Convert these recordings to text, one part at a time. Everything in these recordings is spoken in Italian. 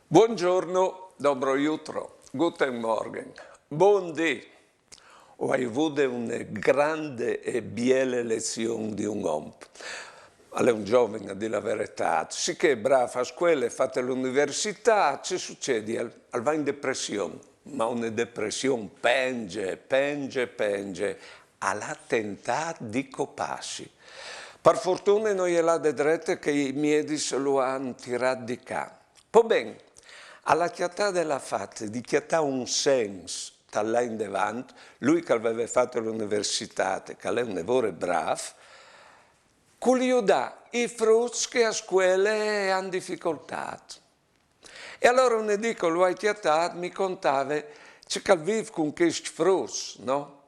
Buongiorno, dobro jutro, guten Morgen, buondì. Ho avuto una grande e bella lezione di un uomo. È un giovane, a dire la verità. Sicché è bravo a scuola, fate l'università, ci succede? Va in depressione, ma una depressione penge, alla tentata di copassi. Per fortuna non gliela vedrete che i medici lo hanno tirato di qua. Poi bene, alla chiatà della fatta, di chiatà un senso, là in davanti, lui che aveva fatto l'università, che è un lavoro bravo, gli dà i frutti che a scuola hanno difficoltà. E allora un dico, lui ha chiatato, mi contava, c'è che vive con questi frutti, no?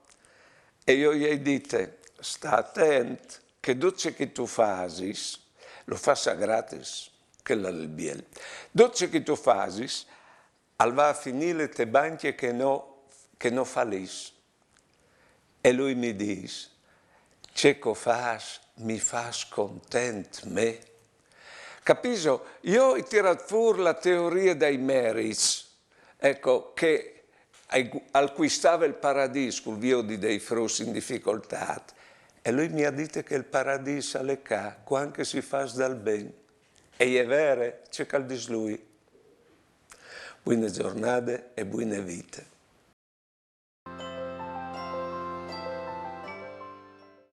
E io gli ho detto, sta attento, che tutto che tu fai, lo fai gratis, che è il bello. Tutto che tu fai, va a finire te banche che non fallisci. E lui mi dice, c'è che fai, mi fa contento me. Capisci? Io ho tirato fuori la teoria dei meriti, ecco, che acquistava il paradiso col via di dei frutti in difficoltà. E lui mi ha detto che il paradiso è qua, quando si fa dal bene. E è vero, c'è che dice lui. Buone giornate e buone vite.